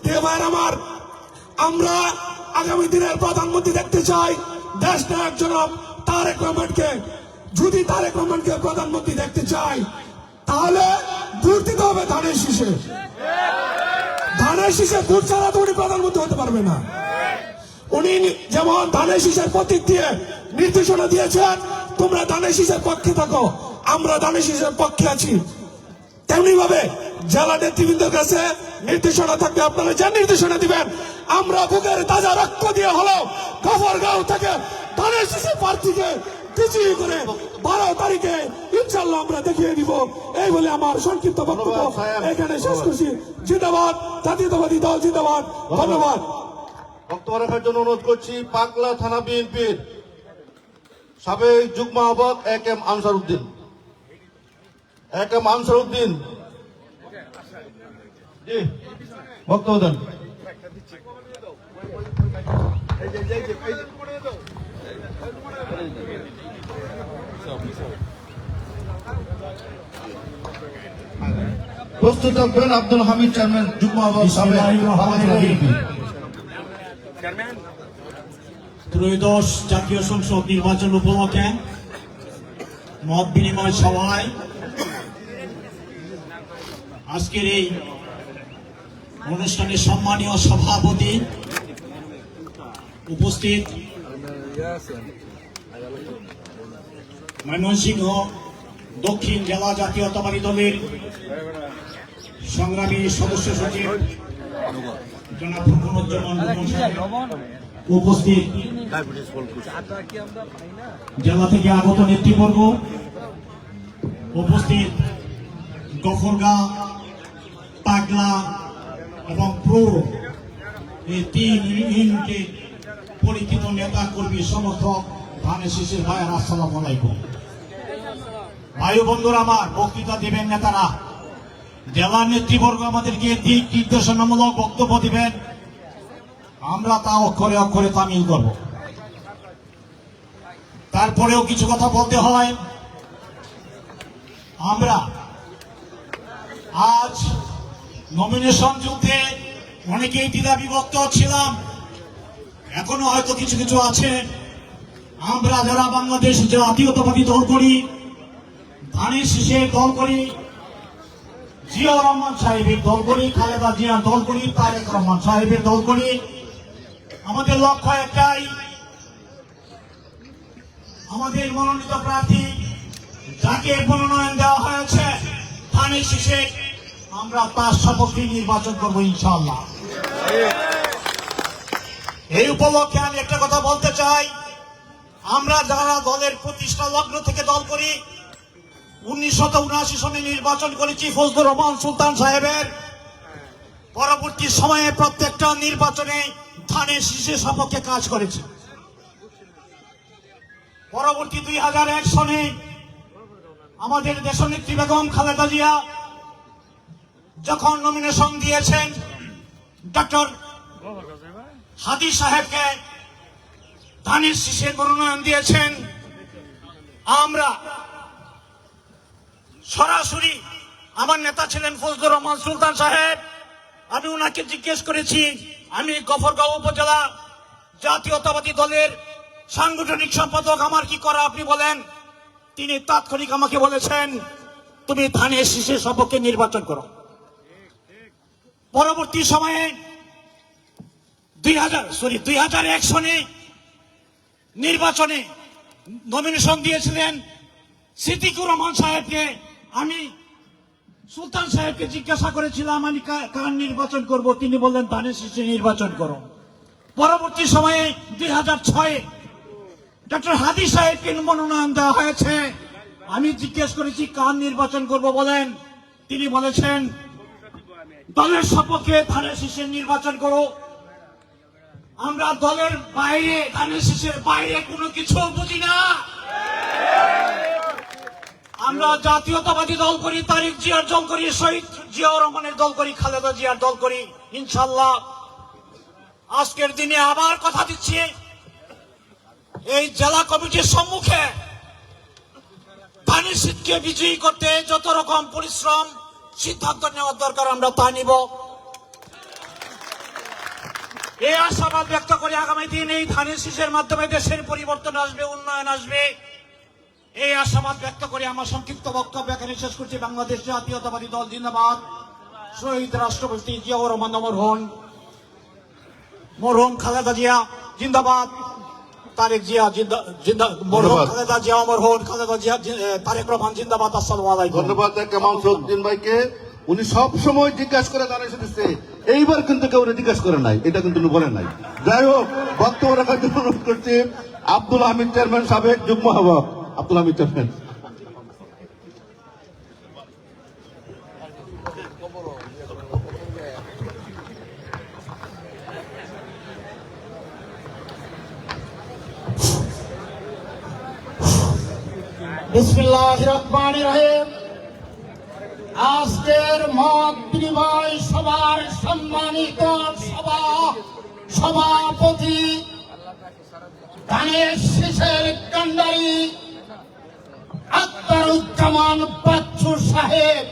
[SPEAKER 4] প্রিয় ভাইয়ের আমার, আমরা আগামী দিনের প্রধানমন্ত্রী দেখতে চাই দেশ নায়ক জনাব তারেক রহমানকে। যদি তারেক রহমানকে প্রধানমন্ত্রী দেখতে চাই তাহলে ভোট দিতে হবে ধানের শীষে। ধানের শীষে ভোট ছাড়া তো উনি প্রধানমন্ত্রী হতে পারবে না। উনি যেমন ধানের শীষের প্রতীক দিয়ে নির্দেশনা দিয়েছেন তোমরা ধানের শীষের পক্ষে থাকো, আমরা ধানের শীষের পক্ষে আছি, তেমনি ভাবে জেলা নেতৃবৃন্দের কাছে নির্দেশনা থাকবে, আপনারা যে নির্দেশনা দিবেন আমরা বুকের তাজা রক্ত দিয়ে হলো গফরগাঁও থেকে ধানের শীষের প্রার্থীকে বিজয়ী করে 12 তারিখে ইনশাল্লাহ আমরা দেখিয়ে দিব। এই বলে আমার সংক্ষিপ্ত বক্তব্য এখানে শেষ করছি। জিন্দাবাদ জাতীয়তাবাদী দল, জিন্দাবাদ। ধন্যবাদ।
[SPEAKER 2] বক্তব্য রাখার জন্য অনুরোধ করছি পাগলা থানা বিএনপির সাবেক যুগ্ম আহ্বায়ক এম আনসার উদ্দিন। আনসার উদ্দিন জি বক্তব্য দেন।
[SPEAKER 3] প্রস্তুত থাকবেন আব্দুল হামিদ চেয়ারম্যান যুগ্ম আহ্বায়ক সাবেক বাংলা বিএনপি।
[SPEAKER 8] ত্রয়োদশ জাতীয় সংসদ নির্বাচন উপলক্ষে মত বিনিময় সভায় আজকের এই অনুষ্ঠানের সম্মানীয় সভাপতি উপস্থিত ময়মনসিংহ দক্ষিণ জেলা জাতীয়তাবাদী দলের সংগ্রামী সদস্য সচিব জনাব ফুরফুরুজ্জামান উপস্থিত জেলা থেকে আগত নেতৃবর্গ, উপস্থিত গফরগাঁ, পাগলা এবং পৌর এই 3 ইউনিটে পরিচিত নেতা কর্মী সমর্থক ধানের শীষের ভাইয়ের আসসালামু আলাইকুম। ভাই বন্ধুরা, আমার বক্তৃতা দেবেন নেতারা, জেলার নেতৃবর্গ আমাদেরকে দিক নির্দেশনামূলক বক্তব্য দিবেন, আমরা তা অক্ষরে অক্ষরে তামিল করব। তারপরেও কিছু কথা বলতে হয়। আমরা আজ নমিনেশন যুদ্ধে অনেকেই দ্বিধা বিভক্ত ছিলাম, এখনো হয়তো কিছু কিছু আছে। আমরা যারা বাংলাদেশ জাতীয়তাবাদী দল করি, ধানের শীষের দল করি, জিয়াউর রহমান সাহেবের দল করি, খালেদা জিয়ার দল করি, তারেক রহমান সাহেবের দল করি, আমাদের লক্ষ্য একটাই, আমাদের মনোনীত প্রার্থী যাকে মনোনয়ন দেওয়া হয়েছে ধানের শীষে, আমরা তার সপক্ষে নির্বাচন করবো ইনশাআল্লাহ। এই উপলক্ষে আমি একটা কথা বলতে চাই, আমরা যারা দলের প্রতিষ্ঠা লগ্ন থেকে দল করি, 1979 সনে নির্বাচন করেছি ফজলুর রহমান সুলতান সাহেবের, পরবর্তী সময়ে প্রত্যেকটা নির্বাচনে ধানের শীষের সপক্ষে কাজ করেছে। পরবর্তী 2001 সনে আমাদের দেশনেত্রী বেগম খালেদা জিয়া যখন নমিনেশন দিয়েছেন ডক্টর হাদি সাহেবকে, ধানের শীষের মনোনয়ন দিয়েছেন, আমরা সরাসরি, আমার নেতা ছিলেন ফজলুর রহমান সুলতান সাহেব, আমি ওনাকে জিজ্ঞেস করেছি, আমি গফরগাঁও উপজেলা জাতীয়তাবাদী দলের সাংগঠনিক সম্পাদক, আমার কি করা আপনি বলেন। তিনি তাৎক্ষণিক আমাকে বলেছেন, তুমি ধানের শীষের সপক্ষে নির্বাচন করো। পরবর্তী সময়ে 2001 সনে নির্বাচনে নমিনেশন দিয়েছিলেন সিদ্দিকুর রহমান সাহেবকে। আমি সুলতান সাহেবকে জিজ্ঞাসা করেছিলাম আমি কার নির্বাচন করব, তিনি বললেন ধানের শীষে নির্বাচন করো। পরবর্তী সময়ে 2006 ডক্টর হাদি সাহেবকে মনোনয়ন দেওয়া হয়েছে, আমি জিজ্ঞেস করেছি কার নির্বাচন করব বলেন, তিনি বলেছেন দলের সপক্ষে ধানের শীষের নির্বাচন করো। আমরা দলের বাইরে, ধানের শীষের বাইরে কোনো কিছু বুঝি না। আমরা জাতীয়তাবাদী দল করি, তারেক জিয়ার দল করি, শহীদ জিয়াউর রহমানের দল করি, খালেদা জিয়ার দল করি। ইনশাআল্লাহ আজকের দিনে আবার কথা দিচ্ছি, এই জেলা কমিটির সম্মুখে ধানের শীষকে বিজয়ী করতে যত রকম পরিশ্রম সিদ্ধান্ত নেওয়ার দরকার আমরা তা নিব। এই আশাবাদ ব্যক্ত করে আগামী দিন এই ধানের শীষের মাধ্যমে দেশের পরিবর্তন আসবে, উন্নয়ন আসবে, এই আশাবাদ ব্যক্ত করে আমার সংক্ষিপ্ত বক্তব্য এখানে শেষ করছি। বাংলাদেশ জাতীয়তাবাদী দল জিন্দাবাদ। শহীদ রাষ্ট্রপতি জিয়াউর রহমান অমর হন, মরহুম খালেদা জিয়া জিন্দাবাদ, তারেক জিয়া মরহুম খালেদা জিয়া অমর হন, খালেদা জিয়া তারেক রহমান জিন্দাবাদ। আসসালামু আলাইকুম।
[SPEAKER 2] ধন্যবাদ আনসার উদ্দিন ভাইকে। উনি সব সময় জিজ্ঞাসা করে ধানের শীষে, এইবার কিন্তু কেউ জিজ্ঞাসা করে নাই, এটা কিন্তু উনি বলেন নাই। যাই হোক, বক্তব্য রাখার জন্য অনুরোধ করছি আব্দুল হামিদ চেয়ারম্যান, সাবেক যুগ্ম আহ্বায়ক আব্দুল হামিদ চেয়ারম্যান।
[SPEAKER 8] বিসমিল্লাহির রহমানির রহিম। আজকের মত বিনিময় সভার সম্মানিত সভাপতি ধানের শীষের কান্ডারি আখতারুজ্জামান বাচ্চু সাহেব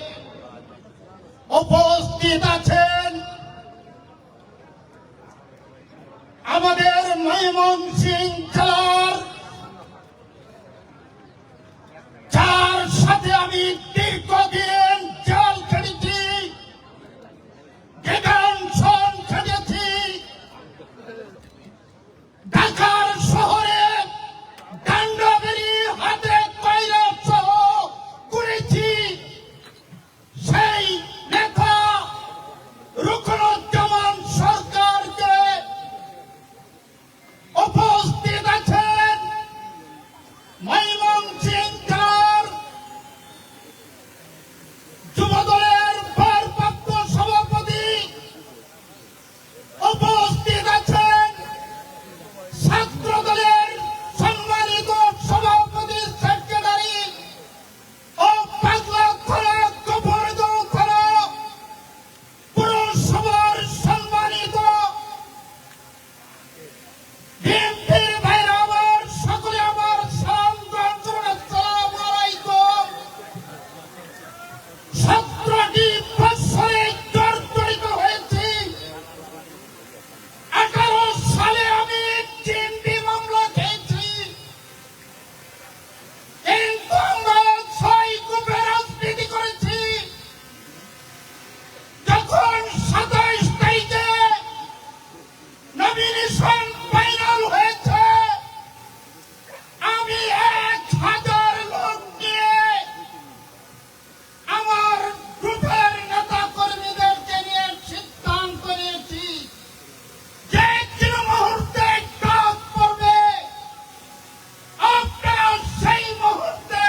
[SPEAKER 8] উপস্থিত আছেন। আমাদের ময়মনসিংহ জেলার যার সাথে আমি দীর্ঘদিন জেল খেটেছি, ডিটেনশন খেটেছি, ঢাকার শহরে ডান্ডাবেরি হাতে কয়লা সহ করেছি, সেই নেতা রুকনুজ্জামান সরকারকে উপস্থিত আছেন। ময়মনসিংহ জেলার যুবদলের ভারপ্রাপ্ত সভাপতি উপস্থিত আছেন। ছাত্র দলের সম্মানিত সভাপতি সেক্রেটারি ও পাগলা থানা গোবরগাঁও থানা পুরসভার সম্মানিত বিএনপির ভাইরা আমার, সকলে আমার সালাম গ্রহণ করুন। আসসালামু আলাইকুম। 17টি বৎসরে জর্জরিত হয়েছি। 18 সালে আমি চিন্তি মামলা খেয়েছি, কিন্তু আমরা 6 গ্রুপে রাজনীতি করেছি। যখন 27 তারিখে নমিনেশন ফাইনাল হয়েছে, আমি 1000 লোক নিয়ে আমার গ্রুপের নেতা কর্মীদেরকে নিয়ে সিদ্ধান্ত নিয়েছি যে কোনো মুহূর্তে ডাক পড়বে, আপনারা সেই মুহূর্তে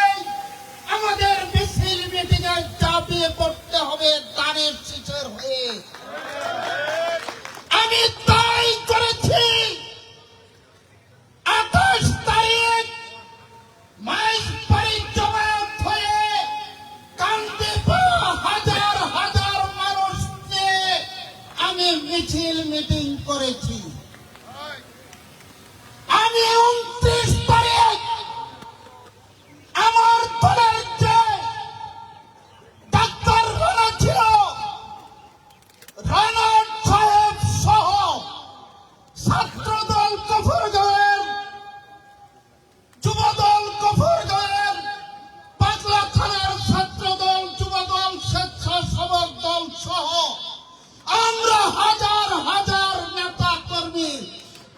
[SPEAKER 8] আমাদের মিছিল মিটিংয়ে ঝাঁপিয়ে পড়তে হবে ধানের শীষের হয়ে। আমি তাই করেছি। 28 তারিখ মাইজবাড়ি জমায়েত হয়ে কান্দিপাড়া হাজার হাজার মানুষ নিয়ে আমি মিছিল মিটিং করেছি। আমি 29 তারিখ আমার দলের যে ডাক্তার রানা ছিল, রানা সাহেব সহ ছাত্রদল গফরগাঁওয়ের, যুবদল গফরগাঁওয়ের, পাগলা থানার ছাত্রদল, যুবদল, স্বেচ্ছাসেবক দল সহ আমরা হাজার হাজার নেতা কর্মী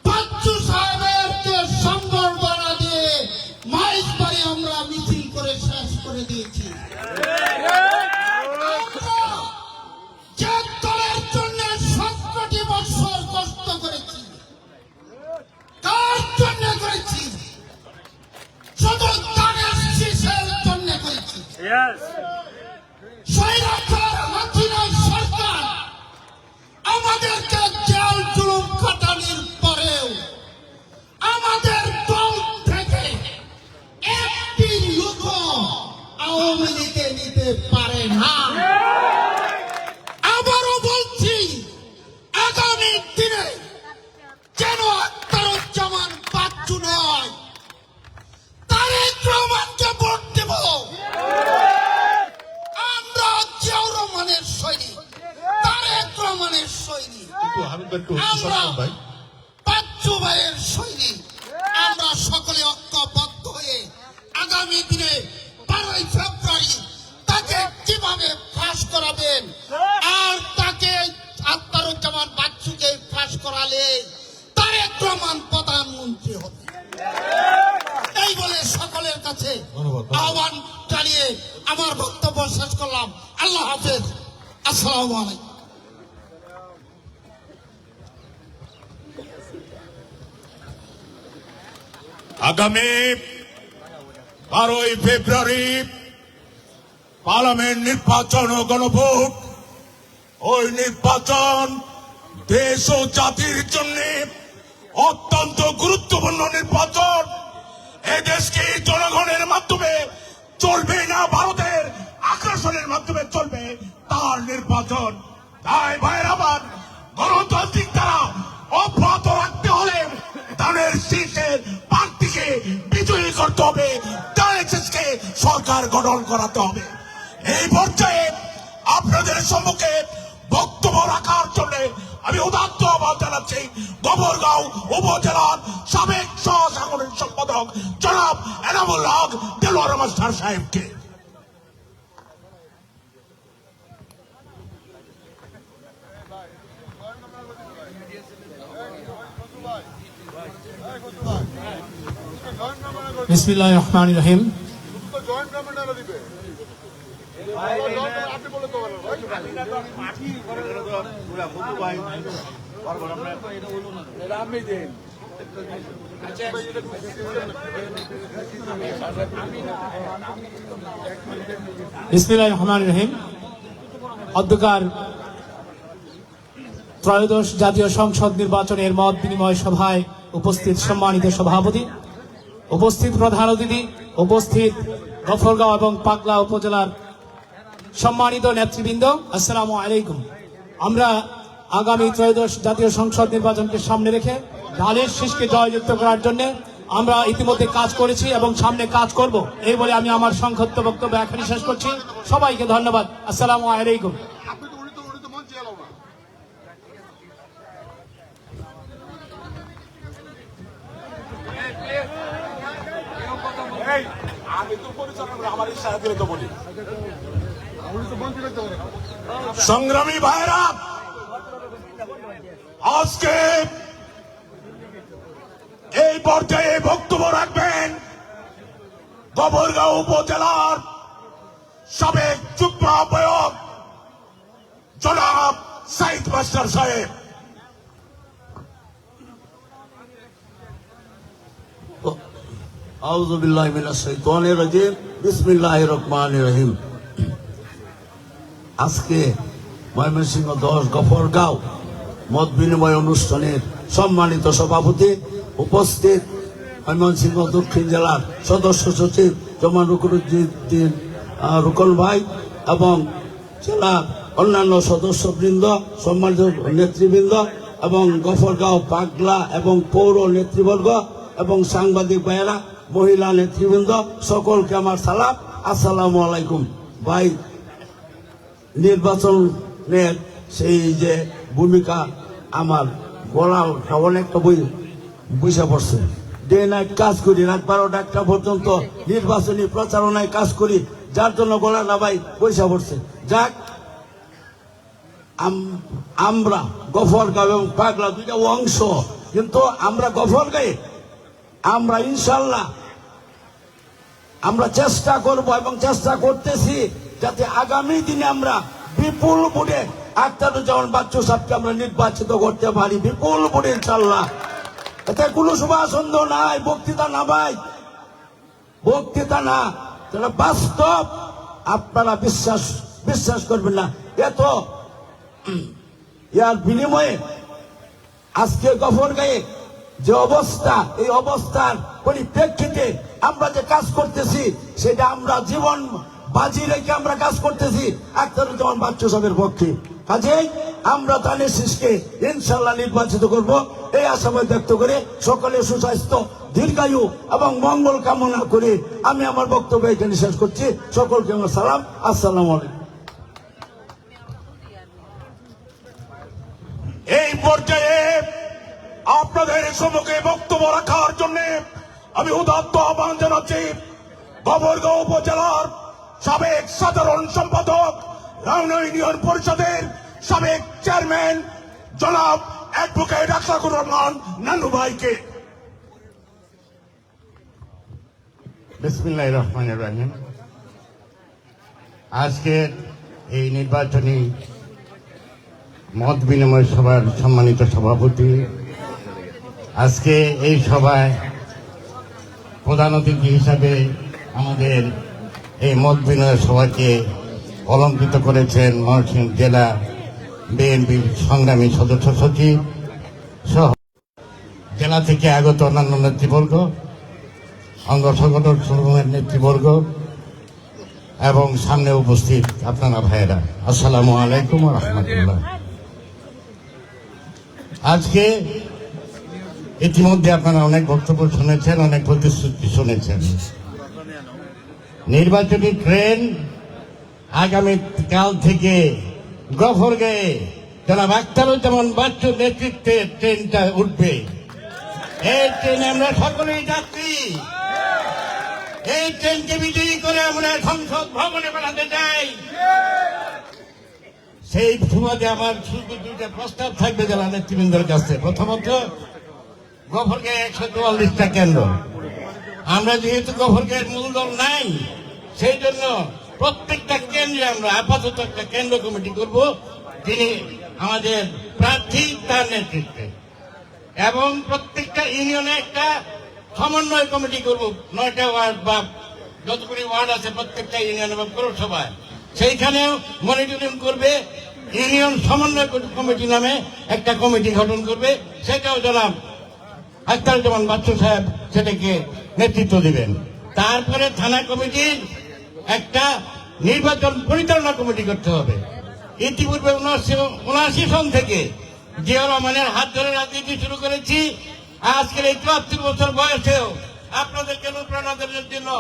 [SPEAKER 8] বাচ্চু সাহেবেরকে সংবর্ধনা দিয়ে মাইজবাড়ি আমরা মিছিল করে শেষ করে দিয়েছি। আমরা যে দলের জন্য 17টি বছর কষ্ট করেছি, কার জন্য করেছি? শুধু ধানের শীষের জন্য করেছি। স্বৈরাচার হাসিনা সরকার আমাদেরকে জেল জুলুম খাটানির পরেও আমাদের দল থেকে একটি লোক আওয়ামী লীগে নিতে পারে না। আবারও বলছি, আগামী দিনে যেন আখতারুজ্জামান বাচ্চু নয়, তারেক রহমানকে ভোট দেব। আমরা জিয়াউর রহমানের সৈনিক, তারেক রহমানের সৈনিক, আমরা বাচ্চু ভাইয়ের সৈনিক। আমরা সকলে ঐক্যবদ্ধ হয়ে আগামী দিনে 12ই ফেব্রুয়ারি তাকে কিভাবে ফাঁস করাবেন, আর তাকে আখতারুজ্জামান বাচ্চুকে ফাঁস করালে তারেক রহমান প্রধানমন্ত্রী হবে, এই বলে সকলের কাছে আহ্বান জানিয়ে আমার বক্তব্য শেষ করলাম। আল্লাহ হাফেজ। আসসালামু আলাইকুম।
[SPEAKER 9] আগামী 12ই ফেব্রুয়ারি পার্লামেন্ট নির্বাচন ও গণভোট, ওই নির্বাচন দেশ ও জাতির জন্য অত্যন্ত গুরুত্বপূর্ণ নির্বাচন। এই দেশকে জনগণের মাধ্যমে নির্বাচনের মাধ্যমে চলবে তার নির্বাচন। তাই ভাইয়ের আমার, গণতান্ত্রিক দ্বারা অব্যাহত রাখতে হলে ধানের শীষের প্রার্থীকে বিজয়ী করতে হবে, কে সরকার গঠন করাতে হবে। এই পর্যায়ে আপনাদের সম্মুখে বক্তব্য রাখার জন্য আমি উদাত্ত আহ্বান জানাচ্ছি গফরগাঁও উপজেলার সাবেক সহসাংগঠনিক সম্পাদক জনাব এনামুল হক দেলোয়ার মাস্টার সাহেবকে।
[SPEAKER 10] বিসমিল্লাহির রহমানির রহিম। বিসমিল্লাহির রহমানির রহিম। অধ্যকার ত্রয়োদশ জাতীয় সংসদ নির্বাচনের মত বিনিময় সভায় উপস্থিত সম্মানিত সভাপতি, উপস্থিত প্রধান অতিথি, উপস্থিত গফরগাঁও এবং পাগলা উপজেলার সম্মানিত নেতৃবৃন্দ, আসসালামু আলাইকুম। আমরা আগামী ত্রয়োদশ জাতীয় সংসদ নির্বাচনকে সামনে রেখে ধানের শীষকে জয়যুক্ত করার জন্য আমরা ইতিমধ্যে কাজ করেছি এবং সামনে কাজ করব, এই বলে আমি আমার সংক্ষিপ্ত বক্তব্য এখানে শেষ করছি। সবাইকে ধন্যবাদ। আসসালামু আলাইকুম।
[SPEAKER 9] সংগ্রামী ভাইরা, আজকে এই পর্যায়ে বক্তব্য রাখবেন গফরগাঁও উপজেলার সাবেক যুগ্ম আহ্বায়ক জনাব সাইদ মাস্টার সাহেব।
[SPEAKER 11] আউযু বিল্লাহি মিনাশ শাইতানির রাজিম। বিসমিল্লাহির রহমানির রহিম। আজকে ময়মনসিংহ 10 গফরগাঁও মত বিনিময় অনুষ্ঠানের সম্মানিত সভাপতি, উপস্থিত ময়মনসিংহ দক্ষিণ জেলার সদস্য সচিব জমান রুকনুদ্দিন রুকন ভাই এবং জেলার অন্যান্য সদস্যবৃন্দ, সম্মানিত নেতৃবৃন্দ এবং গফরগাঁও, পাগলা এবং পৌর নেতৃবর্গ এবং সাংবাদিক ভাইয়েরা, মহিলা নেতৃবৃন্দ, সকলকে আমার সালাম, আসসালামু আলাইকুম। ভাই, নির্বাচনের সেই যে ভূমিকা আমার গলা অনেকটা বুঝে পড়ছে। ডে নাইট কাজ করি, রাত 12টা 1টা পর্যন্ত নির্বাচনী প্রচারণায় কাজ করি, যার জন্য গলাটা ভাই পয়সা পড়ছে। যাক, আমরা গফরগাঁও এবং পাগলা দুইটা অংশ, কিন্তু আমরা গফরগাঁয়ে আমরা ইনশাল্লাহ আমরা চেষ্টা করব এবং চেষ্টা করতেছি যাতে আগামী দিনে আমরা বিপুল ভোটে আখতারুজ্জামান বাচ্চু সাহেবকে আমরা নির্বাচিত করতে পারি, বিপুল ভোটে ইনশাল্লাহ। এতে কোনো শুভাছন্দ নাই, বক্তৃতা না ভাই, বক্তৃতা না, তাহলে বাস্তব। আপনারা বিশ্বাস করবেন না, এত ইয়ার বিনিময়ে আজকে গফরগাঁয়ে যে অবস্থা, এই অবস্থার পরিপ্রেক্ষিতে আমরা যে কাজ করতেছি সেটা আমরা জীবন বাজি রেখে আমরা কাজ করতেছি আখতারুজ্জামান বাচ্চু সাহেবের পক্ষে। কাজেই আমরা ধানের শীষকে ইনশাল্লাহ নির্বাচিত করব, এই আশাবাদ ব্যক্ত করে সকলে সুস্বাস্থ্য, দীর্ঘায়ু এবং মঙ্গল কামনা করে আমি আমার বক্তব্য এখানে শেষ করছি। সকলকে আমার সালাম, আসসালামু আলাইকুম।
[SPEAKER 9] এই পর্যায়ে আপনাদের সম্মুখে বক্তব্য রাখার জন্য আমি উদাত্ত আহ্বান জানাচ্ছি গফরগাঁও উপজেলার সাবেক সাধারণ সম্পাদক, রাউনা ইউনিয়ন পরিষদের সাবেক চেয়ারম্যান জনাব অ্যাডভোকেট আশরাফুর রহমান নানু ভাইকে।
[SPEAKER 6] বিসমিল্লাহির রহমানির রহিম। আজকের এই নির্বাচনী মত বিনিময় সভার সম্মানিত সভাপতি, আজকে এই সভায় প্রধান অতিথি হিসাবে আমাদের এই মত বিনিময় সভাকে অলঙ্কৃত করেছেন ময়মনসিংহ জেলা বিএনপির সংগ্রামী সদস্য সচিব সহ জেলা থেকে আগত অন্যান্য নেতৃবর্গ, অঙ্গ সংগঠন সমূহের নেতৃবর্গ,
[SPEAKER 12] এবং সামনে উপস্থিত আপনারা ভাইয়েরা, আসসালামু আলাইকুম ওয়া রাহমাতুল্লাহ। আজকে ইতিমধ্যে আপনারা অনেক বক্তব্য শুনেছেন, অনেক প্রতিশ্রুতি শুনেছেন। নির্বাচনী ট্রেন আগামী কাল থেকে গফরগাঁয়ে জনাব আখতারুজ্জামান বাচ্চুর নেতৃত্বে ট্রেনটা উঠবে। এই ট্রেনে আমরা সকলেই যাত্রী। এই ট্রেনকে বিজয়ী করে আমরা সংসদ ভবনে বানাতে চাই। সেই সুবাদে আমার শুধু দুইটা প্রস্তাব থাকবে জেলা নেতৃবৃন্দের কাছে। প্রথমত, গফরগাঁয়ে 144টা কেন্দ্র। আমরা যেহেতু গফরগাঁয়ের মূল দল নাই, সেই জন্য প্রত্যেকটা কেন্দ্রে আমরা আপাতত একটা কেন্দ্র কমিটি করব, যিনি আমাদের প্রার্থী তার নেতৃত্বে, এবং প্রত্যেকটা ইউনিয়নে একটা সমন্বয় কমিটি করব। 9টা ওয়ার্ড বা যতগুলি ওয়ার্ড আছে প্রত্যেকটা ইউনিয়ন এবং পৌরসভায়, সেইখানেও মনিটরিং করবে। ইউনিয়ন সমন্বয় কমিটি নামে একটা কমিটি গঠন করবে, সেটাও জনাব আখতারুজ্জামান বাচ্চু সাহেব সেটাকে নেতৃত্ব দিবেন। তারপরে থানা কমিটির একটা নির্বাচন পরিচালনা কমিটি করতে হবে। ইতিপূর্বে 79 সন থেকে জিয়াউর রহমানের হাত ধরে রাজনীতি শুরু করেছি। আজকের এই 74 বছর বয়সেও আপনাদেরকে অনুপ্রেরণা দেওয়ার জন্য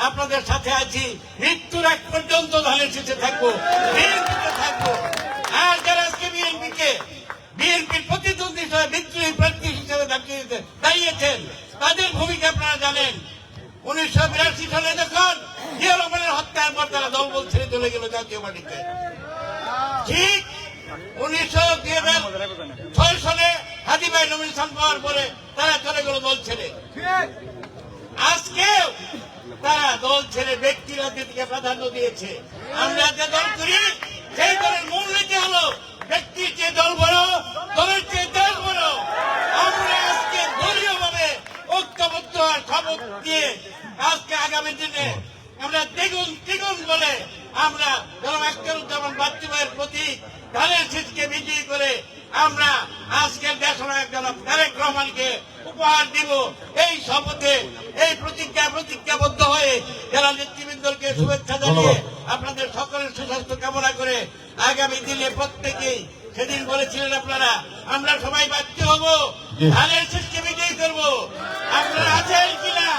[SPEAKER 12] আপনাদের সাথে আছি। মৃত্যুর এক পর্যন্ত ধানের শীষে থাকবো, বিএনপিতে থাকবো। আর যারা আজকে বিএনপির প্রতিদ্বন্দ্বী হিসেবে বিদ্রোহী প্রার্থী হিসেবে দাঁড়িয়েছেন, তাদের ভূমিকা আপনারা জানেন। 1982 সালে যখন জিয়াউর রহমানের হত্যার পর তারা দলবল ছেড়ে চলে গেল জাতীয় পার্টিতে, ঠিক 2006 সালে হাদি ভাই নমিনেশন পাওয়ার পরে তারা চলে গেল দল ছেড়ে। আজকেও তারা দল ছেড়ে ব্যক্তি রাজনীতিকে প্রাধান্য দিয়েছে। আমরা যে দল করি, সেই দলের মূলনীতি হলো ব্যক্তির চেয়ে দল বড়, দলের চেয়ে দল বড়। আমরা আজকে দলীয়ভাবে ঐক্যবদ্ধ আর শপথ দিয়ে আজকে আগামী দিনে আমরা দ্বিগুণ বলে আমরা জনাব আখতারুজ্জামান বাচ্চু ভাইয়ের প্রতি ধানের শীষকে বিজয়ী করে আমরা আজকের দেশনায়ক জনাব তারেক রহমানকে উপহার দিব। এই শপথে, এই প্রতিজ্ঞাবদ্ধ হয়ে জেলা নেতৃবৃন্দকে শুভেচ্ছা জানিয়ে আপনাদের সকলের সুস্বাস্থ্য কামনা করে আগামী দিনে প্রত্যেকেই, সেদিন বলেছিলেন আপনারা, আমরা সবাই বাধ্য হব, ধানের শীষকে বিজয়ী করব। আপনারা আছেন কিনা?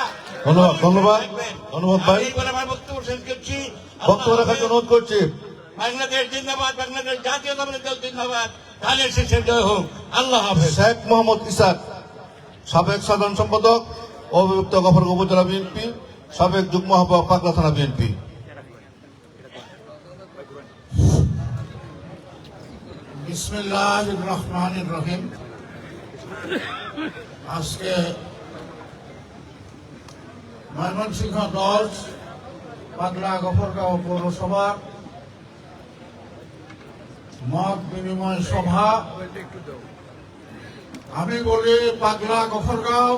[SPEAKER 2] ধন্যবাদ ভাই।
[SPEAKER 8] এই বলে আমার বক্তব্য শেষ করছি।
[SPEAKER 2] বক্তব্য রাখার জন্য অনুরোধ করছি।
[SPEAKER 8] বাংলাদেশ জিন্দাবাদ, বাংলাদেশ জাতীয়তাবাদী দল জিন্দাবাদ, ধানের শীষের জয় হোক। আল্লাহ হাফেজ।
[SPEAKER 2] শেখ মোহাম্মদ ইসাক, সাবেক সাধারণ সম্পাদক অবিভক্ত গফরগাঁও উপজেলা বিএনপি, সাবেক যুগ্ম আহ্বায়ক পাগলা থানা বিএনপি।
[SPEAKER 3] বিসমিল্লাহির রহমানির রহিম। আজকে ময়মনসিংহ 10 পাগলা গফরগাঁও পৌরসভা মত বিনিময় সভা। আমি বলি পাগলা গফরগাঁও